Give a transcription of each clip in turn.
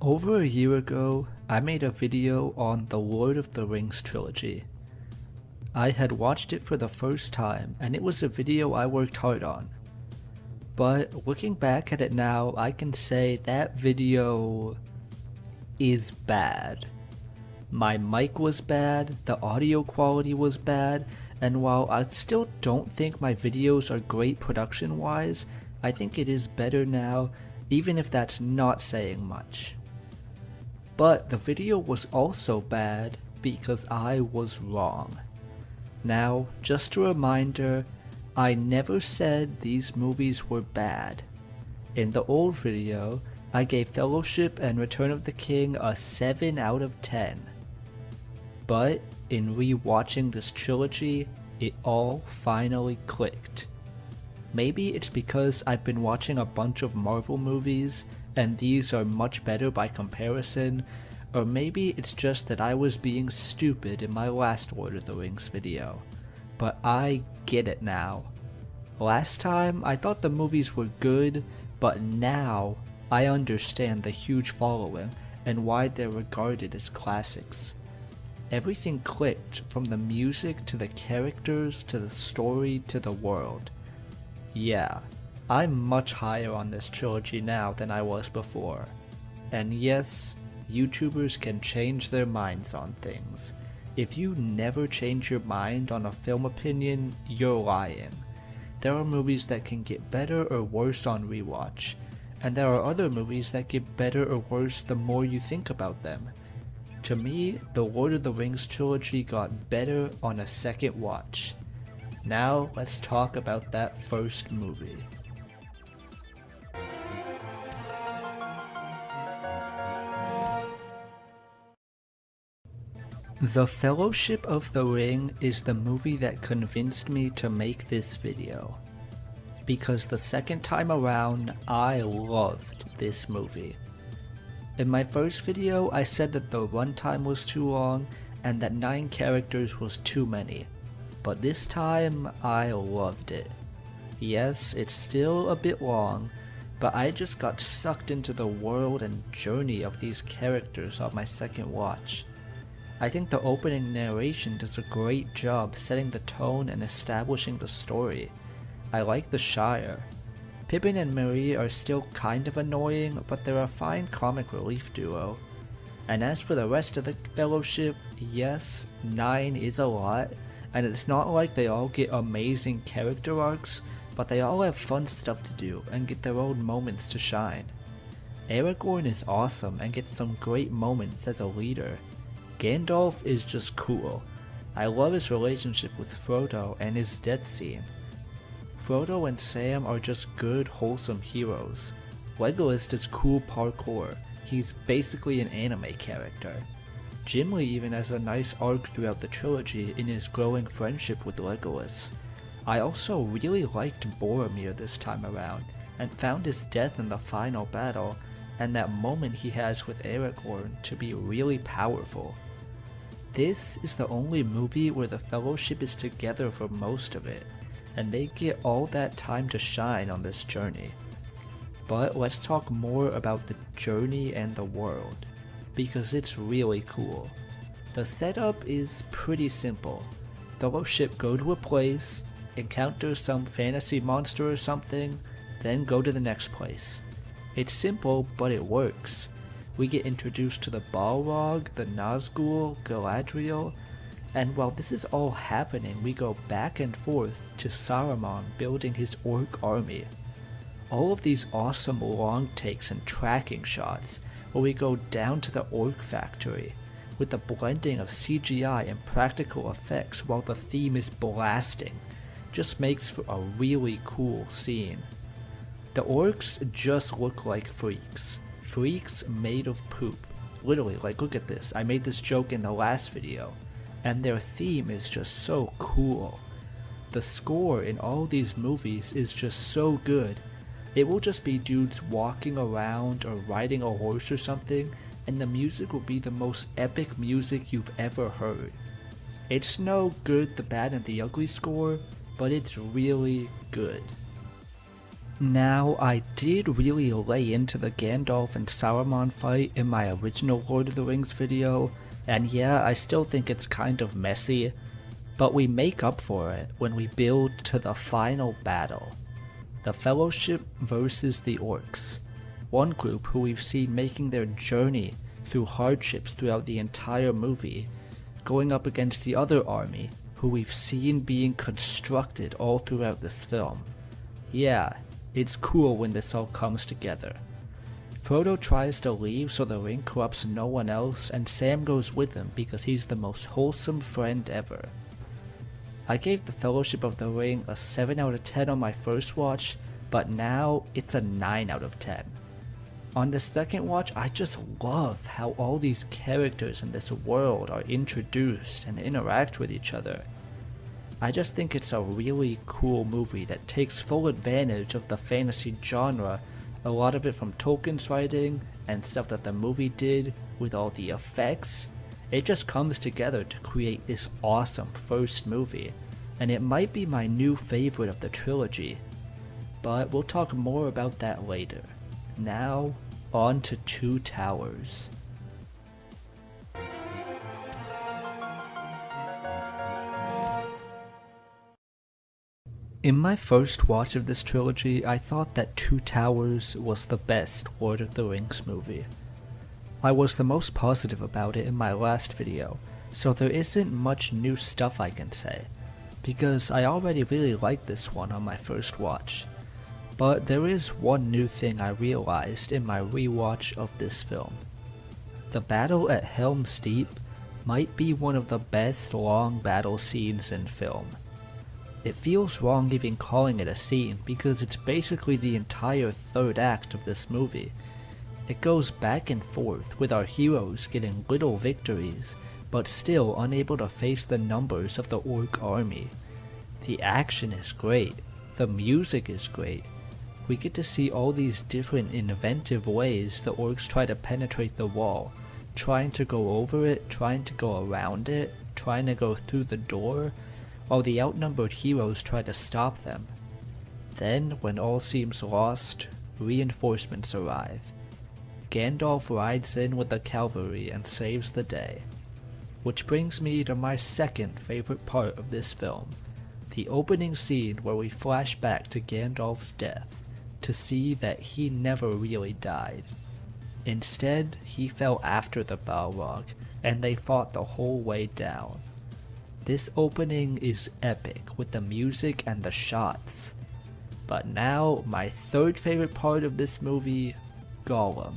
Over a year ago, I made a video on the Lord of the Rings trilogy. I had watched it for the first time, and it was a video I worked hard on. But looking back at it now, I can say that video is bad. My mic was bad, the audio quality was bad, and while I still don't think my videos are great production-wise, I think it is better now, even if that's not saying much. But the video was also bad because I was wrong. Now, just a reminder, I never said these movies were bad. In the old video, I gave Fellowship and Return of the King a 7 out of 10. But in rewatching this trilogy, it all finally clicked. Maybe it's because I've been watching a bunch of Marvel movies and these are much better by comparison, or maybe it's just that I was being stupid in my last Lord of the Rings video. But I get it now. Last time I thought the movies were good, but now I understand the huge following and why they're regarded as classics. Everything clicked, from the music to the characters to the story to the world. Yeah, I'm much higher on this trilogy now than I was before. And yes, YouTubers can change their minds on things. If you never change your mind on a film opinion, you're lying. There are movies that can get better or worse on rewatch, and there are other movies that get better or worse the more you think about them. To me, the Lord of the Rings trilogy got better on a second watch. Now let's talk about that first movie. The Fellowship of the Ring is the movie that convinced me to make this video. Because the second time around, I loved this movie. In my first video, I said that the runtime was too long and that 9 characters was too many. But this time, I loved it. Yes, it's still a bit long, but I just got sucked into the world and journey of these characters on my second watch. I think the opening narration does a great job setting the tone and establishing the story. I like the Shire. Pippin and Merry are still kind of annoying, but they're a fine comic relief duo. And as for the rest of the Fellowship, yes, 9 is a lot, and it's not like they all get amazing character arcs, but they all have fun stuff to do and get their own moments to shine. Aragorn is awesome and gets some great moments as a leader. Gandalf is just cool. I love his relationship with Frodo and his death scene. Frodo and Sam are just good, wholesome heroes. Legolas does cool parkour. He's basically an anime character. Gimli even has a nice arc throughout the trilogy in his growing friendship with Legolas. I also really liked Boromir this time around, and found his death in the final battle, and that moment he has with Aragorn to be really powerful. This is the only movie where the Fellowship is together for most of it, and they get all that time to shine on this journey. But let's talk more about the journey and the world, because it's really cool. The setup is pretty simple. Fellowship go to a place, encounter some fantasy monster or something, then go to the next place. It's simple, but it works. We get introduced to the Balrog, the Nazgul, Galadriel, and while this is all happening, we go back and forth to Saruman building his orc army. All of these awesome long takes and tracking shots, where we go down to the orc factory, with the blending of CGI and practical effects while the theme is blasting, just makes for a really cool scene. The orcs just look like freaks. Freaks made of poop. Literally, like, look at this. I made this joke in the last video. And their theme is just so cool. The score in all these movies is just so good. It will just be dudes walking around or riding a horse or something, and the music will be the most epic music you've ever heard. It's no Good, the Bad, and the Ugly score, but it's really good. Now, I did really lay into the Gandalf and Saruman fight in my original Lord of the Rings video, and yeah, I still think it's kind of messy, but we make up for it when we build to the final battle. The Fellowship versus the Orcs, one group who we've seen making their journey through hardships throughout the entire movie, going up against the other army, who we've seen being constructed all throughout this film. Yeah, it's cool when this all comes together. Frodo tries to leave so the ring corrupts no one else, and Sam goes with him because he's the most wholesome friend ever. I gave the Fellowship of the Ring a 7 out of 10 on my first watch, but now it's a 9 out of 10. On the second watch, I just love how all these characters in this world are introduced and interact with each other. I just think it's a really cool movie that takes full advantage of the fantasy genre, a lot of it from Tolkien's writing and stuff that the movie did with all the effects. It just comes together to create this awesome first movie, and it might be my new favorite of the trilogy. But we'll talk more about that later. Now, on to Two Towers. In my first watch of this trilogy, I thought that Two Towers was the best Lord of the Rings movie. I was the most positive about it in my last video, so there isn't much new stuff I can say, because I already really liked this one on my first watch. But there is one new thing I realized in my rewatch of this film. The battle at Helm's Deep might be one of the best long battle scenes in film. It feels wrong even calling it a scene because it's basically the entire third act of this movie. It goes back and forth with our heroes getting little victories, but still unable to face the numbers of the orc army. The action is great, the music is great. We get to see all these different inventive ways the orcs try to penetrate the wall, trying to go over it, trying to go around it, trying to go through the door, while the outnumbered heroes try to stop them. Then, when all seems lost, reinforcements arrive. Gandalf rides in with the cavalry and saves the day. Which brings me to my second favorite part of this film, the opening scene where we flash back to Gandalf's death, to see that he never really died. Instead, he fell after the Balrog, and they fought the whole way down. This opening is epic with the music and the shots. But now, my third favorite part of this movie, Gollum.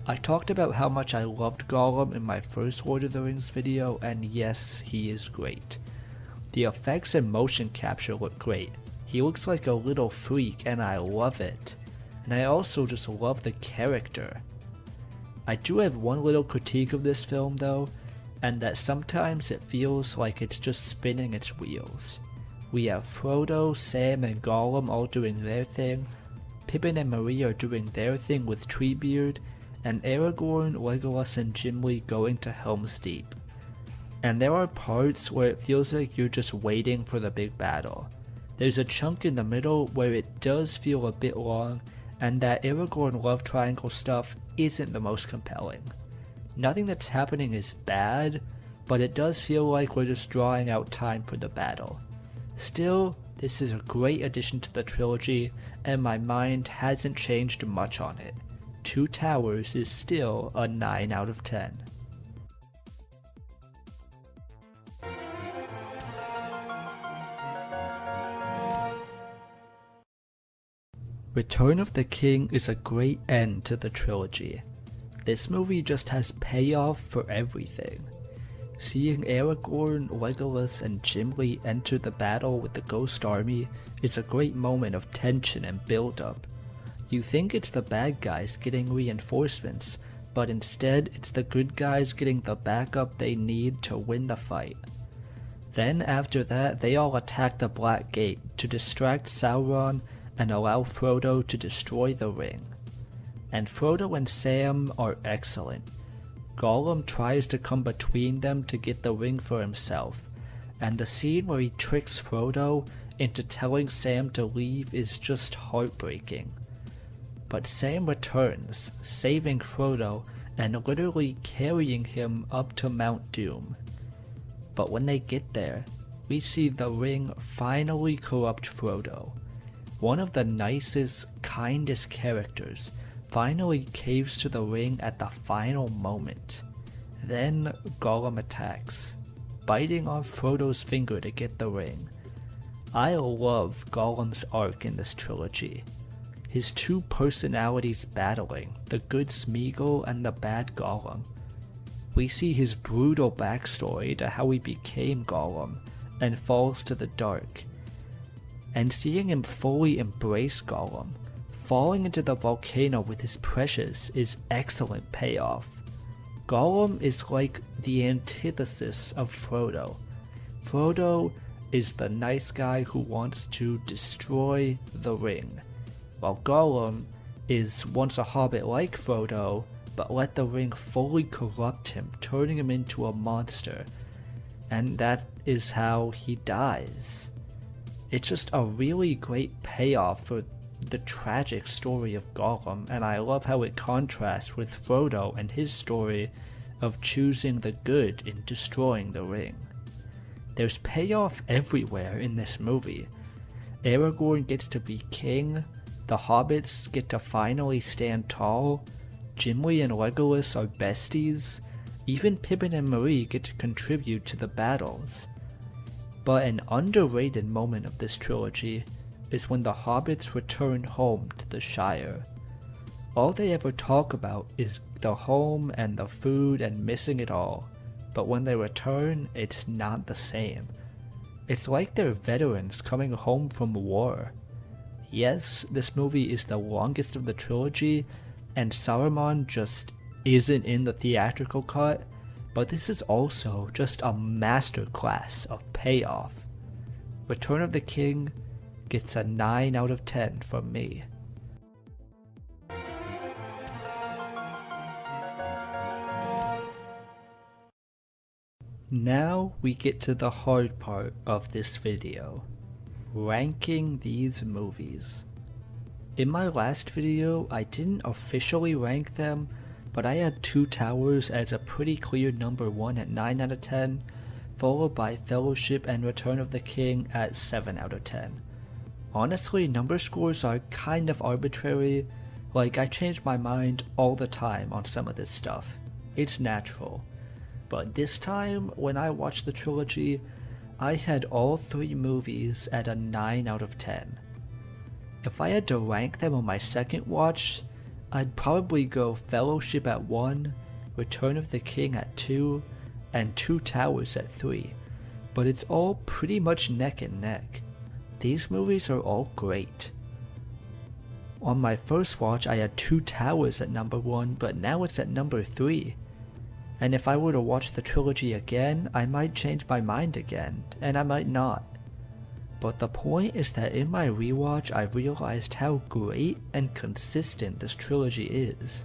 I talked about how much I loved Gollum in my first Lord of the Rings video, and yes, he is great. The effects and motion capture look great. He looks like a little freak and I love it. And I also just love the character. I do have one little critique of this film though, and that sometimes it feels like it's just spinning its wheels. We have Frodo, Sam, and Gollum all doing their thing, Pippin and Merry are doing their thing with Treebeard, and Aragorn, Legolas, and Gimli going to Helm's Deep. And there are parts where it feels like you're just waiting for the big battle. There's a chunk in the middle where it does feel a bit long, and that Aragorn love triangle stuff isn't the most compelling. Nothing that's happening is bad, but it does feel like we're just drawing out time for the battle. Still, this is a great addition to the trilogy, and my mind hasn't changed much on it. Two Towers is still a 9 out of 10. Return of the King is a great end to the trilogy. This movie just has payoff for everything. Seeing Aragorn, Legolas, and Gimli enter the battle with the Ghost Army is a great moment of tension and build-up. You think it's the bad guys getting reinforcements, but instead it's the good guys getting the backup they need to win the fight. Then after that, they all attack the Black Gate to distract Sauron and allow Frodo to destroy the ring. And Frodo and Sam are excellent. Gollum tries to come between them to get the ring for himself, and the scene where he tricks Frodo into telling Sam to leave is just heartbreaking. But Sam returns, saving Frodo and literally carrying him up to Mount Doom. But when they get there, we see the ring finally corrupt Frodo. One of the nicest, kindest characters finally caves to the ring at the final moment. Then Gollum attacks, biting off Frodo's finger to get the ring. I love Gollum's arc in this trilogy. His two personalities battling, the good Smeagol and the bad Gollum. We see his brutal backstory to how he became Gollum and falls to the dark. And seeing him fully embrace Gollum, falling into the volcano with his precious is excellent payoff. Gollum is like the antithesis of Frodo. Frodo is the nice guy who wants to destroy the ring, while Gollum is once a hobbit like Frodo, but let the ring fully corrupt him, turning him into a monster, and that is how he dies. It's just a really great payoff for the tragic story of Gollum, and I love how it contrasts with Frodo and his story of choosing the good in destroying the ring. There's payoff everywhere in this movie. Aragorn gets to be king, the hobbits get to finally stand tall, Gimli and Legolas are besties, even Pippin and Merry get to contribute to the battles. But an underrated moment of this trilogy is when the hobbits return home to the Shire. All they ever talk about is the home and the food and missing it all, but when they return, it's not the same. It's like they're veterans coming home from war. Yes, this movie is the longest of the trilogy, and Saruman just isn't in the theatrical cut, but this is also just a masterclass of payoff. Return of the King gets a 9 out of 10 from me. Now we get to the hard part of this video, ranking these movies. In my last video, I didn't officially rank them, but I had Two Towers as a pretty clear number 1 at 9 out of 10, followed by Fellowship and Return of the King at 7 out of 10. Honestly, number scores are kind of arbitrary, like I change my mind all the time on some of this stuff. It's natural. But this time, when I watched the trilogy, I had all 3 movies at a 9 out of 10. If I had to rank them on my second watch, I'd probably go Fellowship at 1, Return of the King at 2, and Two Towers at 3, but it's all pretty much neck and neck. These movies are all great. On my first watch I had Two Towers at number 1, but now it's at number 3. And if I were to watch the trilogy again, I might change my mind again, and I might not. But the point is that in my rewatch I realized how great and consistent this trilogy is.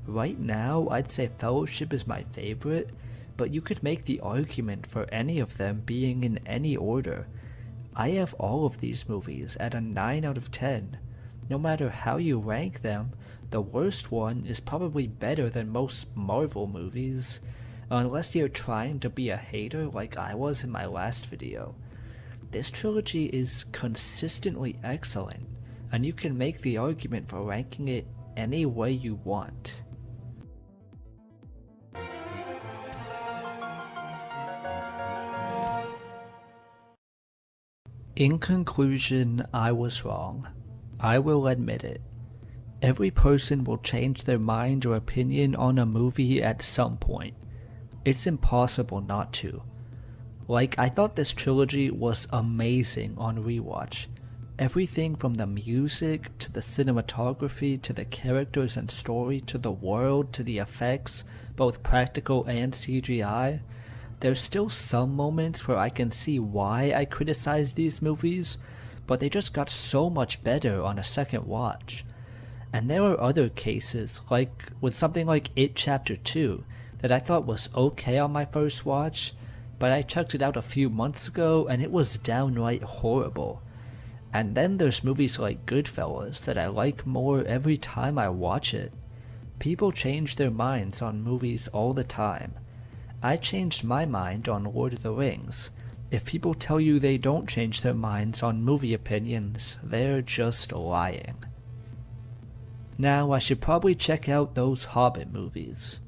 Right now I'd say Fellowship is my favorite, but you could make the argument for any of them being in any order. I have all of these movies at a 9 out of 10. No matter how you rank them, the worst one is probably better than most Marvel movies, unless you're trying to be a hater like I was in my last video. This trilogy is consistently excellent, and you can make the argument for ranking it any way you want. In conclusion, I was wrong. I will admit it. Every person will change their mind or opinion on a movie at some point. It's impossible not to. Like, I thought this trilogy was amazing on rewatch. Everything from the music, to the cinematography, to the characters and story, to the world, to the effects, both practical and CGI. There's still some moments where I can see why I criticize these movies, but they just got so much better on a second watch. And there are other cases, like with something like It Chapter 2, that I thought was okay on my first watch, but I checked it out a few months ago and it was downright horrible. And then there's movies like Goodfellas that I like more every time I watch it. People change their minds on movies all the time. I changed my mind on Lord of the Rings. If people tell you they don't change their minds on movie opinions, they're just lying. Now I should probably check out those Hobbit movies.